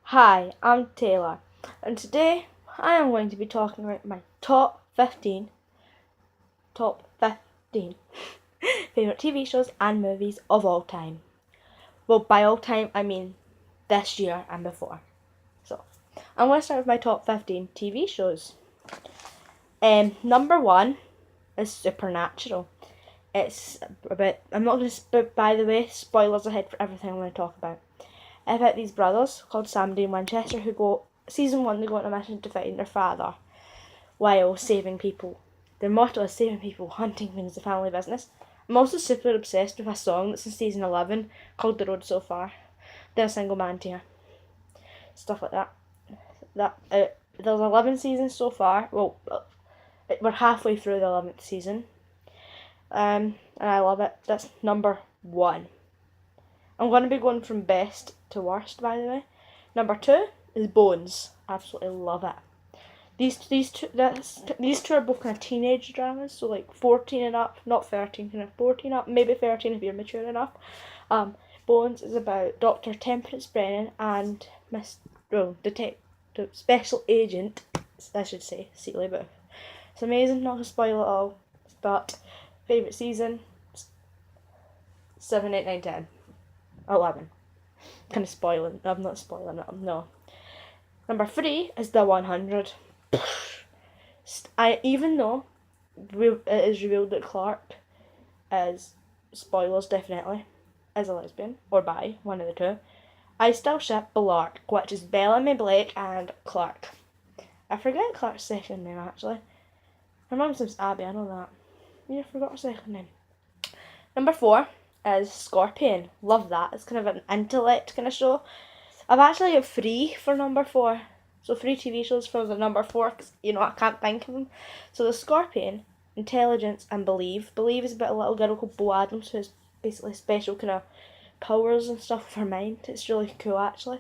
Hi, I'm Taylor, and today I am going to be talking about my top 15 favourite TV shows and movies of all time. Well, by all time, I mean this year and before. So, I'm going to start with my top 15 TV shows. Number one is Supernatural. It's about, I'm not going to, by the way, spoilers ahead for everything I'm going to talk about. About these brothers called Sam and Winchester who go, season one, they go on a mission to find their father while saving people. Their motto is saving people, hunting things, the family business. I'm also super obsessed with a song that's in season 11 called The Road So Far. They're a single man to you. Stuff like that. There's 11 seasons so far. Well, we're halfway through the 11th season. And I love it. That's number one. I'm going to be going from best to worst, by the way. Number two is Bones. Absolutely love it. These two are both kind of teenage dramas, so like 14 and up, not 13, kind of 14 up, maybe 13 if you're mature enough. Bones is about Dr. Temperance Brennan and Detective Special Agent, I should say, Celia Booth. It's amazing, not to spoil it all, but favourite season, 7, 8, 9, 10, 11. Kind of spoiling, I'm not spoiling it, no. Number 3 is The 100. Even though it is revealed that Clark is, spoilers definitely, is a lesbian, or bi, one of the two, I still ship Blark, which is Bellamy Blake and Clark. I forget Clark's second name actually. Her mum's name's Abby, I know that. Yeah, I forgot her second name. Number 4 is Scorpion. Love that. It's kind of an intellect kind of show. I've actually got 3 for number 4. So 3 TV shows for the number 4, because, I can't think of them. So the Scorpion, Intelligence, and Believe. Believe is about a little girl called Bo Adams, who has basically special kind of powers and stuff with her mind. It's really cool, actually.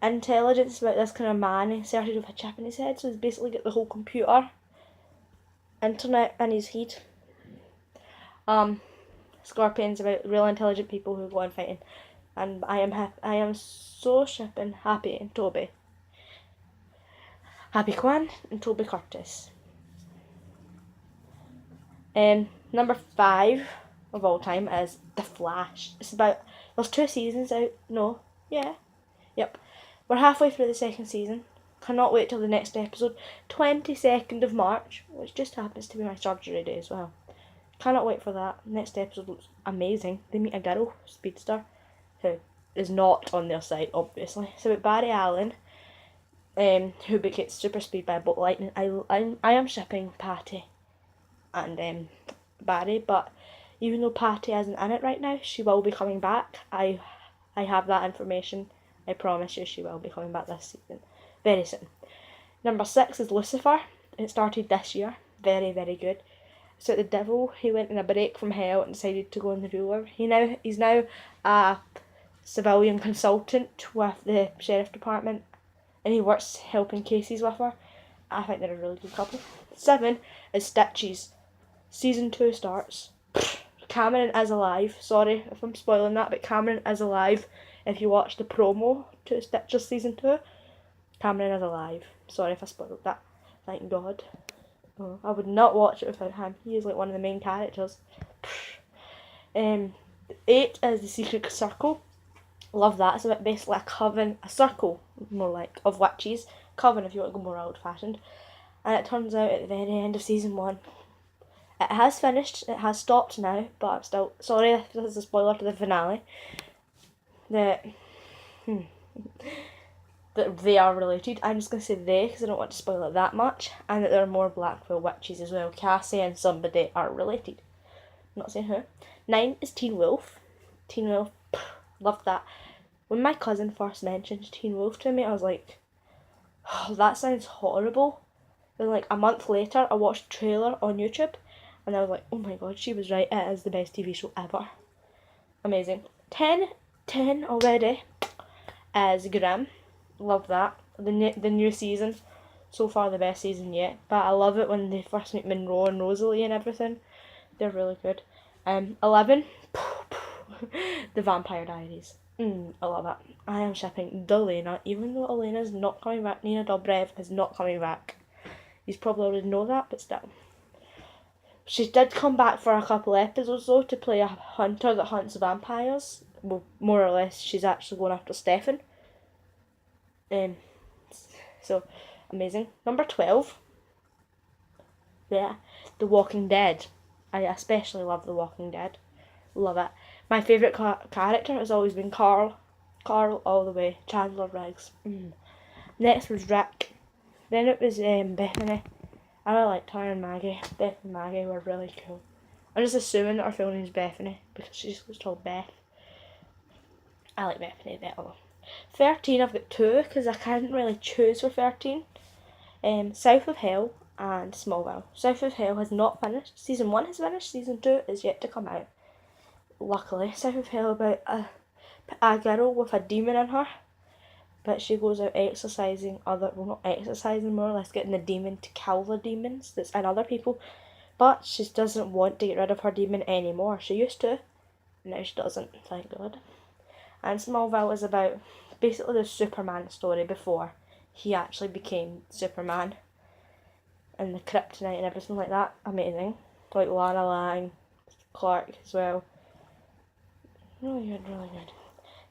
Intelligence is about this kind of man inserted with a chip in his head, so he's basically got the whole computer, internet in his head. Scorpion's about real intelligent people who go on fighting. And I am so shipping Happy and Toby. Happy Kwan and Toby Curtis. Number 5 of all time is The Flash. It's about, there's 2 seasons out. No, yeah, yep. We're halfway through the second season. Cannot wait till the next episode. 22nd of March, which just happens to be my surgery day as well. Cannot wait for that. Next episode looks amazing. They meet a girl, speedster, who is not on their site, obviously. It's about Barry Allen, who gets super speed by bolt lightning. I am shipping Patty and Barry, but even though Patty isn't in it right now, she will be coming back. I have that information. I promise you she will be coming back this season. Very soon. Number 6 is Lucifer. It started this year. Very, very good. So the devil, he went on a break from hell and decided to go on the ruler. He's now a civilian consultant with the sheriff department, and he works helping cases with her. I think they're a really good couple. 7 is Stitches. Season 2 starts. Cameron is alive. Sorry if I'm spoiling that, but Cameron is alive. If you watch the promo to Stitches Season 2, Cameron is alive. Sorry if I spoiled that. Thank God. I would not watch it without him. He is like one of the main characters. 8 is The Secret Circle. Love that. It's about basically a coven, a circle, more like, of witches. Coven if you want to go more old fashioned. And it turns out at the very end of season 1, it has finished, it has stopped now, but I'm still, sorry if this is a spoiler to the finale, that they are related. I'm just going to say they, because I don't want to spoil it that much, and that there are more Blackville witches as well. Cassie and somebody are related. I'm not saying who. 9 is Teen Wolf. Teen Wolf, loved that. When my cousin first mentioned Teen Wolf to me, I was like, oh, that sounds horrible. Then like a month later, I watched the trailer on YouTube, and I was like, oh my god, she was right, it is the best TV show ever. Amazing. 10 already is Grimm. Love that. The new season, so far the best season yet. But I love it when they first meet Monroe and Rosalie and everything. They're really good. 11, The Vampire Diaries. I love it. I am shipping Delena, even though Elena's not coming back. Nina Dobrev is not coming back. You probably already know that, but still. She did come back for a couple episodes though to play a hunter that hunts vampires. Well, more or less, she's actually going after Stefan. So amazing. Number 12. Yeah, The Walking Dead. I especially love The Walking Dead. Love it. My favourite character has always been Carl. Carl all the way. Chandler Riggs. Next was Rick. Then it was Bethany. I really liked her and Maggie. Beth and Maggie were really cool. I'm just assuming that her full name's Bethany because she just was told Beth. I like Bethany better. 13, I've got two because I can't really choose for 13. South of Hell and Smallville. South of Hell has not finished. Season 1 has finished. Season 2 is yet to come out. Luckily, South of Hell about a girl with a demon in her. But she goes out exercising not exercising, more or less getting the demon to kill the demons that's in other people. But she doesn't want to get rid of her demon anymore. She used to. Now she doesn't, thank God. And Smallville is about basically the Superman story before he actually became Superman. And the kryptonite and everything like that. Amazing. Like Lana Lang, Clark as well. Really good, really good.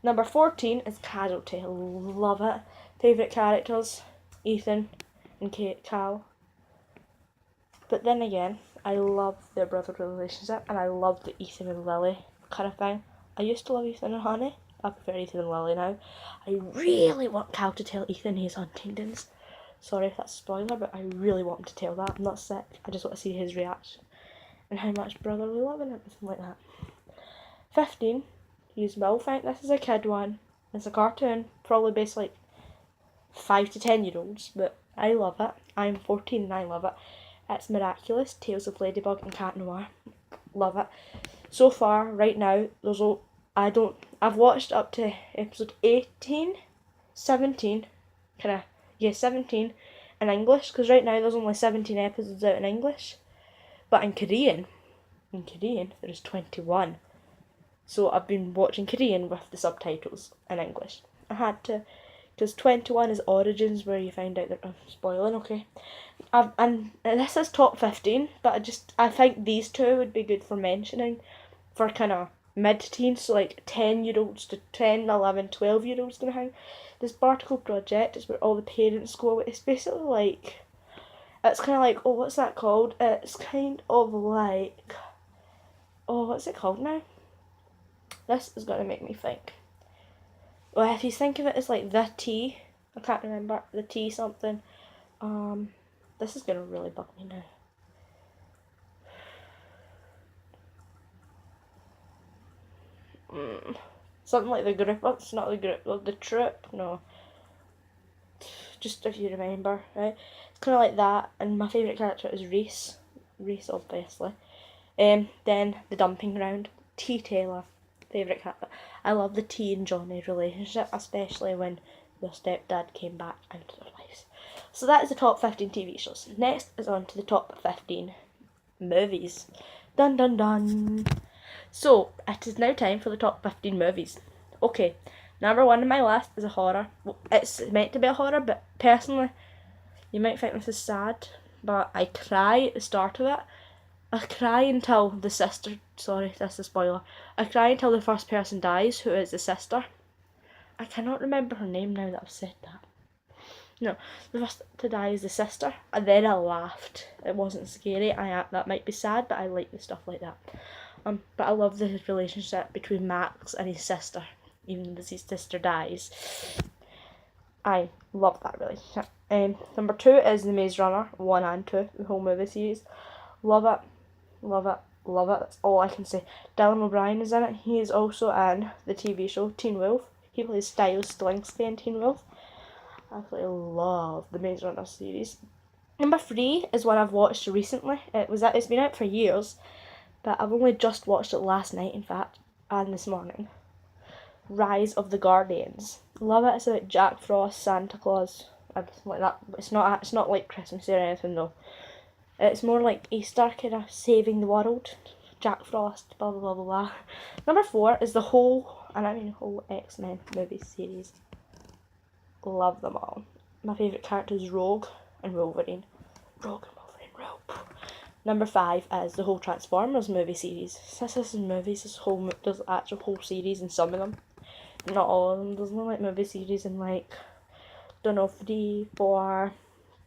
Number 14 is Casualty. Love it. Favourite characters, Ethan and Cal. But then again, I love their brotherly relationship and I love the Ethan and Lily kind of thing. I used to love Ethan and Honey. I prefer Ethan and Lily now. I really want Cal to tell Ethan he's Huntington's. Sorry if that's a spoiler, but I really want him to tell that. I'm not sick. I just want to see his reaction and how much brotherly love and everything like that. 15. You will think this is a kid one. It's a cartoon, probably based like 5 to 10 year olds, but I love it. I'm 14 and I love it. It's Miraculous, Tales of Ladybug and Cat Noir. Love it. So far, right now, I've watched up to episode 18, 17, 17 in English, because right now there's only 17 episodes out in English. But in Korean, there's 21. So I've been watching Korean with the subtitles in English. I had to, because 21 is Origins, where you find out that I'm spoiling, okay. And this is top 15, but I think these two would be good for mentioning for kind of mid-teens, so like 10-year-olds to 10, 11, 12-year-olds gonna hang. This Barticle Project is where all the parents go. It's basically like, it's kind of like, what's that called? It's kind of like, what's it called now? This is going to make me think. Well, if you think of it as like the T, I can't remember, the T something. This is going to really bug me now. Something like the group, it's not the group, the troop, no. Just if you remember, right? It's kind of like that, and my favourite character is Reese. Reese, obviously. Then the Dumping Ground, T. Taylor. Favourite character. I love the T and Johnny relationship, especially when the stepdad came back into their lives. So that is the top 15 TV shows. Next is on to the top 15 movies. Dun dun dun. So it is now time for the top 15 movies. Okay, number 1 on my list is a horror. Well, it's meant to be a horror, but personally, you might think this is sad, but I cry at the start of it. I cry until the sister, sorry, that's a spoiler. I cry until the first person dies, who is the sister. I cannot remember her name now that I've said that. No, the first to die is the sister, and then I laughed. It wasn't scary. That might be sad, but I like the stuff like that. But I love the relationship between Max and his sister, even though his sister dies. I love that relationship. Number 2 is The Maze Runner 1 and 2, the whole movie series. Love it. Love it, love it, that's all I can say. Dylan O'Brien is in it. He is also in the TV show Teen Wolf. He plays Stiles Stilinski in Teen Wolf. I absolutely love the Maze Runner series. Number 3 is one I've watched recently. It's been out for years, but I've only just watched it last night, in fact, and this morning. Rise of the Guardians. Love it. It's about Jack Frost, Santa Claus, everything like that. It's not like Christmas or anything though. It's more like Easter, kind of saving the world. Jack Frost, blah blah blah blah blah. Number 4 is The Hole. and I mean whole X-Men movie series. Love them all. My favourite character is Rogue and Wolverine. Rogue and Wolverine, Rogue. Number 5 is the whole Transformers movie series. This isn't movies, there's actual whole series in some of them. Not all of them. There's no like movie series in like, don't know, 3, 4,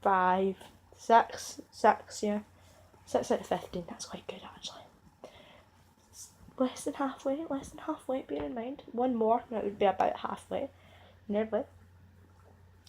5, 6, yeah. 6 out of 15, that's quite good actually. It's less than halfway, bear in mind. One more, and it would be about halfway. Nearly.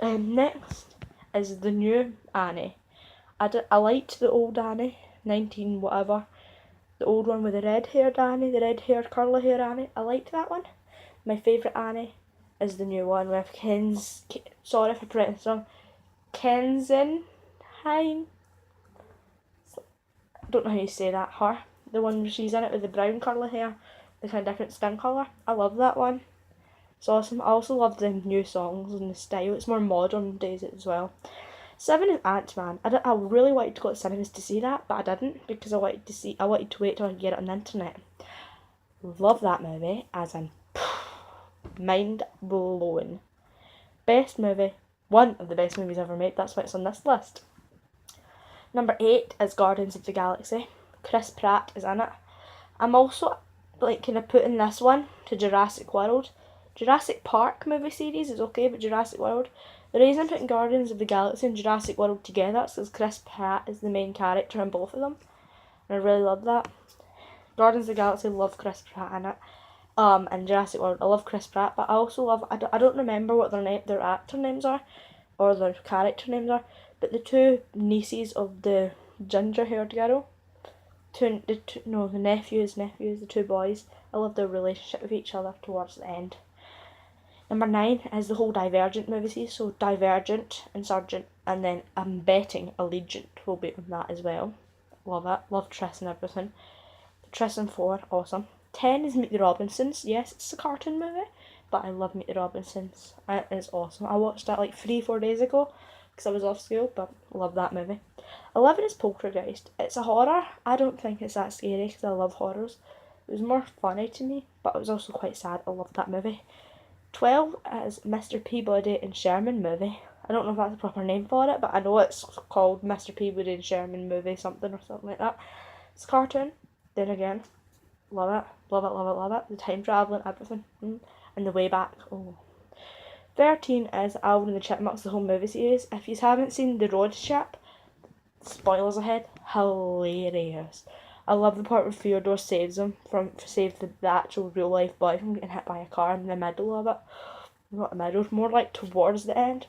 Next is the new Annie. I liked the old Annie, 19 whatever. The old one with the red haired Annie, the red haired curly hair Annie. I liked that one. My favourite Annie is the new one with sorry if I pronounced it wrong, Kenzenheim. I don't know how you say that, her. The one where she's in it with the brown curly hair, the kind of different skin colour. I love that one. It's awesome. I also love the new songs and the style. It's more modern days as well. 7 is Ant-Man. I really wanted to go to cinemas to see that, but I didn't because I wanted to wait till I could get it on the internet. Love that movie, as in mind blown. Best movie. One of the best movies ever made. That's why it's on this list. Number 8 is Guardians of the Galaxy. Chris Pratt is in it. I'm also like kind of putting this one to Jurassic World. Jurassic Park movie series is okay, but Jurassic World. The reason I'm putting Guardians of the Galaxy and Jurassic World together is because Chris Pratt is the main character in both of them. And I really love that. Guardians of the Galaxy, love Chris Pratt in it. And Jurassic World, I love Chris Pratt, but I also love, I don't remember what their actor names are, or their character names are, but the two nieces of the ginger-haired girl, the nephews, the two boys, I love their relationship with each other towards the end. Number 9 is the whole Divergent movie series, so Divergent, Insurgent, and then I'm betting Allegiant will be on that as well. Love it, love Triss and everything. Triss and 4, awesome. 10 is Meet the Robinsons. Yes, it's a cartoon movie, but I love Meet the Robinsons. It's awesome. I watched that like 3-4 days ago because I was off school, but I love that movie. 11 is Poltergeist. It's a horror. I don't think it's that scary because I love horrors. It was more funny to me, but it was also quite sad. I loved that movie. 12 is Mr. Peabody and Sherman movie. I don't know if that's the proper name for it, but I know it's called Mr. Peabody and Sherman movie something like that. It's a cartoon. Then again, love it. The time travelling, everything. And the way back. Oh. 13 is Alvin and the Chipmunks, the whole movie series. If you haven't seen The Road Trip, spoilers ahead, hilarious. I love the part where Theodore saves the actual real life boy from getting hit by a car in the middle of it. Not the middle, more like towards the end.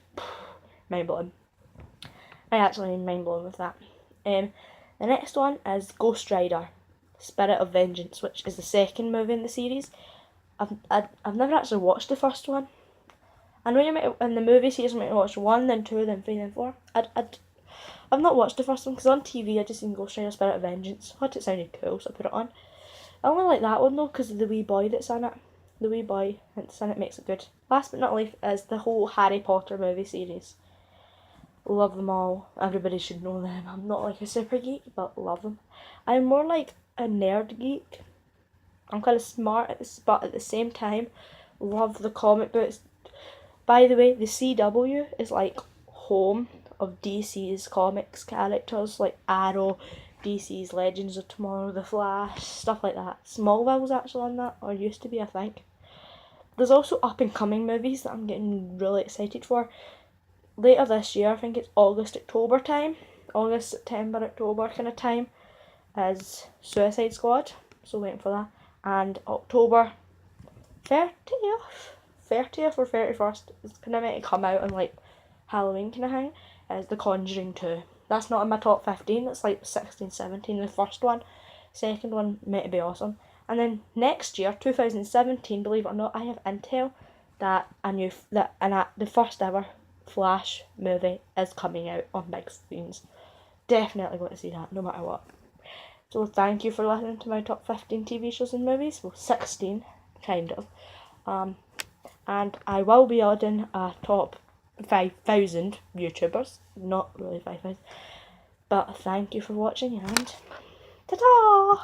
Mind blowing. I actually mean mind blowing with that. The next one is Ghost Rider, Spirit of Vengeance, which is the second movie in the series. I've never actually watched the first one. I know you might in the movie series you might watch 1, then 2, then 3, then 4. I've not watched the first one because on TV I just seen Ghost Rider Spirit of Vengeance. I thought it sounded cool, so I put it on. I only like that one though because of the wee boy that's in it. The wee boy that's in it makes it good. Last but not least is the whole Harry Potter movie series. Love them all. Everybody should know them. I'm not like a super geek, but love them. I'm more like a nerd geek. I'm kind of smart but at the same time love the comic books. By the way, the CW is like home of DC's comics characters like Arrow, DC's Legends of Tomorrow, The Flash, stuff like that. Smallville's actually on that, or used to be I think. There's also up and coming movies that I'm getting really excited for. Later this year, I think it's August, September kind of time, is Suicide Squad, so waiting for that. And October 30th or 31st, it's kind of meant to come out on like Halloween kind of thing, is The Conjuring 2. That's not in my top 15, that's like 16, 17, the first one. Second one meant to be awesome. And then next year, 2017, believe it or not, I have intel that the first ever Flash movie is coming out on big screens. Definitely going to see that, no matter what. So thank you for listening to my top 15 TV shows and movies. Well, 16, kind of. And I will be adding a top 5,000 YouTubers. Not really 5,000. But thank you for watching and ta-ta!